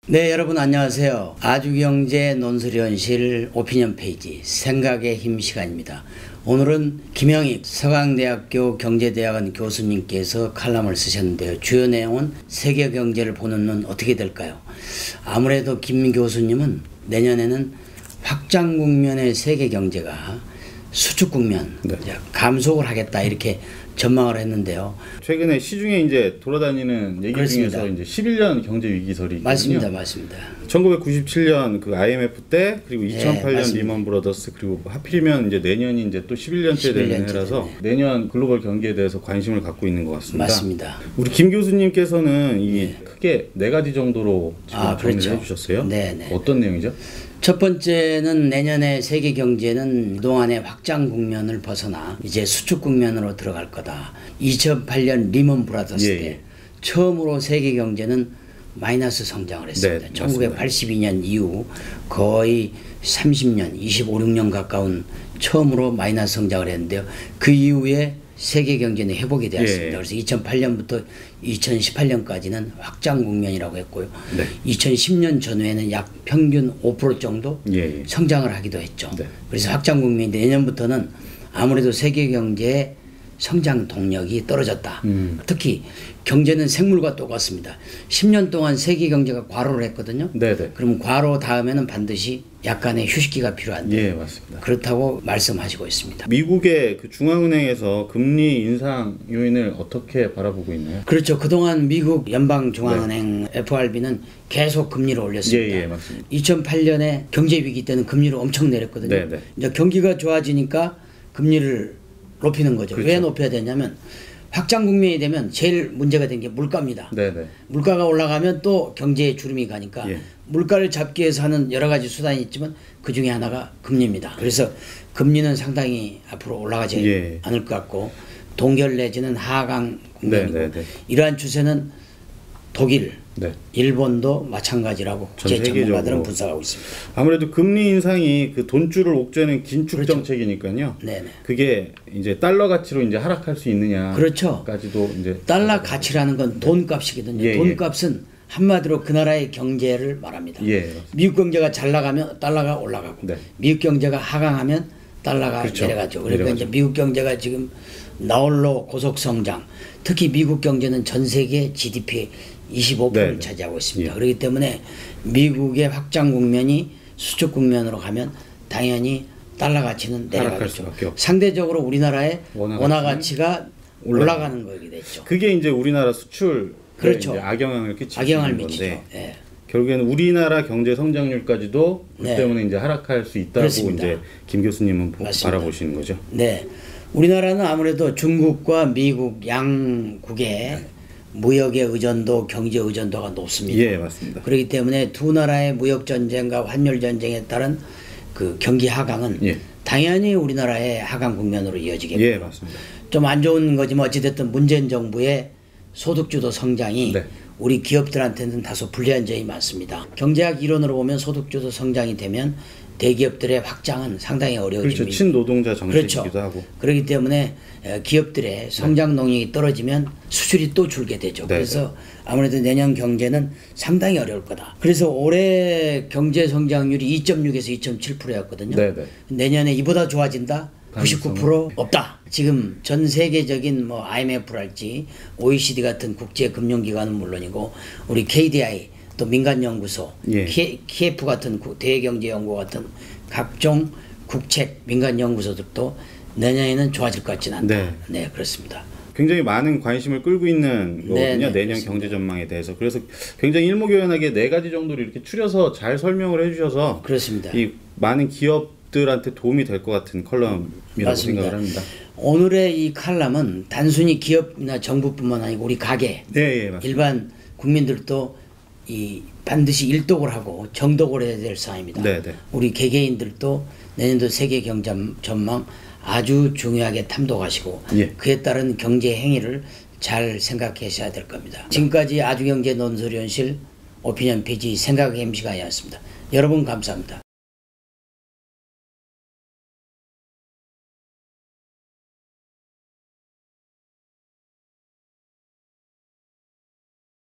네, 여러분 안녕하세요. 아주경제 논술위원실 오피니언 페이지 생각의 힘 시간입니다. 오늘은 김영익 서강대학교 경제대학원 교수님께서 칼럼을 쓰셨는데요. 주요 내용은 세계 경제를 보는 눈 어떻게 될까요? 아무래도 김 교수님은 내년에는 확장 국면의 세계 경제가 수축 국면, 감속을 하겠다 이렇게 전망을 했는데요. 최근에 시중에 이제 돌아다니는 얘기 그렇습니다. 중에서 이제 11년 경제 위기설이 있거든요. 맞습니다. 1997년 그 IMF 때 그리고 2008년 네, 리먼 브러더스 그리고 하필이면 이제 내년이 이제 또 11년째 되는 해라서 내년 글로벌 경기에 대해서 관심을 갖고 있는 것 같습니다. 맞습니다. 우리 김 교수님께서는 이 크게 네 가지 정도로 지금 정리를 해주셨어요. 네네. 어떤 내용이죠? 첫 번째는 내년에 세계 경제는 그동안의 확장 국면을 벗어나 이제 수축 국면으로 들어갈 거다. 2008년 리먼 브라더스 때 처음으로 세계 경제는 마이너스 성장을 했습니다. 1982년 이후 거의 30년, 25, 6년 가까운 처음으로 마이너스 성장을 했는데요. 그 이후에 세계 경제는 회복이 되었습니다. 그래서 2008년부터 2018년까지는 확장 국면이라고 했고요. 2010년 전후에는 약 평균 5% 정도 성장을 하기도 했죠. 그래서 확장 국면인데 내년부터는 아무래도 세계 경제의 성장 동력이 떨어졌다. 특히 경제는 생물과 똑같습니다. 10년 동안 세계 경제가 과로를 했거든요. 그럼 과로 다음에는 반드시 약간의 휴식기가 필요한데 맞습니다. 그렇다고 말씀하시고 있습니다. 미국의 그 중앙은행에서 금리 인상 요인을 어떻게 바라보고 있나요? 그렇죠. 그동안 미국 연방중앙은행 FRB는 계속 금리를 올렸습니다. 맞습니다. 2008년에 경제위기 때는 금리를 엄청 내렸거든요. 이제 경기가 좋아지니까 금리를 높이는 거죠. 왜 높여야 되냐면 확장 국면이 되면 제일 문제가 된 게 물가입니다. 물가가 올라가면 또 경제에 주름이 가니까 물가를 잡기 위해서 하는 여러 가지 수단이 있지만 그 중에 하나가 금리입니다. 그래서 금리는 상당히 앞으로 올라가지 않을 것 같고 동결 내지는 하강 국면이고 이러한 추세는 독일, 일본도 마찬가지라고 국제 전문가들은 분석하고 있습니다. 아무래도 금리 인상이 그 돈줄을 옥죄는 긴축 정책이니까요. 그게 이제 달러 가치로 이제 하락할 수 있느냐까지도 이제 달러 가치라는 건 돈값이거든요. 돈값은 한마디로 그 나라의 경제를 말합니다. 미국 경제가 잘 나가면 달러가 올라가고 미국 경제가 하강하면 달러가 내려가죠. 그러니까 이제 미국 경제가 지금 나홀로 고속 성장, 특히 미국 경제는 전 세계 GDP의 25%를 차지하고 있습니다. 그렇기 때문에 미국의 확장 국면이 수축 국면으로 가면 당연히 달러 가치는 내려가겠죠. 상대적으로 우리나라의 원화 가치가 올라가는 거게 됐죠. 그게 이제 우리나라 수출 이제 악영향을 끼치는 건데 결국에는 우리나라 경제 성장률까지도 그 때문에 이제 하락할 수 있다고 이제 김 교수님은 바라보시는 거죠. 우리나라는 아무래도 중국과 미국 양국의 무역의 의존도, 경제 의존도가 높습니다. 맞습니다. 그렇기 때문에 두 나라의 무역 전쟁과 환율 전쟁에 따른 그 경기 하강은 당연히 우리나라의 하강 국면으로 이어지겠고요. 맞습니다. 좀 안 좋은 거지만 어찌됐든 문재인 정부의 소득주도 성장이 우리 기업들한테는 다소 불리한 점이 많습니다. 경제학 이론으로 보면 소득주도 성장이 되면 대기업들의 확장은 상당히 어려워집니다. 친노동자 정책이기도 하고. 그렇기 때문에 기업들의 성장 능력이 떨어지면 수출이 또 줄게 되죠. 그래서 아무래도 내년 경제는 상당히 어려울 거다. 그래서 올해 경제 성장률이 2.6에서 2.7%였거든요. 내년에 이보다 좋아진다? 99% 없다. 지금 전 세계적인 뭐 IMF랄지 OECD 같은 국제 금융기관은 물론이고 우리 KDI 또 민간연구소, KF 같은 대경제연구 같은 각종 국책 민간연구소들도 내년에는 좋아질 것 같지는 않다. 그렇습니다. 굉장히 많은 관심을 끌고 있는 거거든요. 내년 경제 전망에 대해서. 그래서 굉장히 일목요연하게 네 가지 정도를 이렇게 추려서 잘 설명을 해주셔서 이 많은 기업들한테 도움이 될 것 같은 컬럼이라고 생각을 합니다. 오늘의 이 칼럼은 단순히 기업이나 정부뿐만 아니고 우리 가게, 일반 국민들도 반드시 일독을 하고 정독을 해야 될 사항입니다. 우리 개개인들도 내년도 세계 경제 전망 아주 중요하게 탐독하시고 그에 따른 경제 행위를 잘 생각하셔야 될 겁니다. 지금까지 아주경제 논술위원실 오피니언 페이지 생각의 힘 시간이었습니다. 여러분 감사합니다.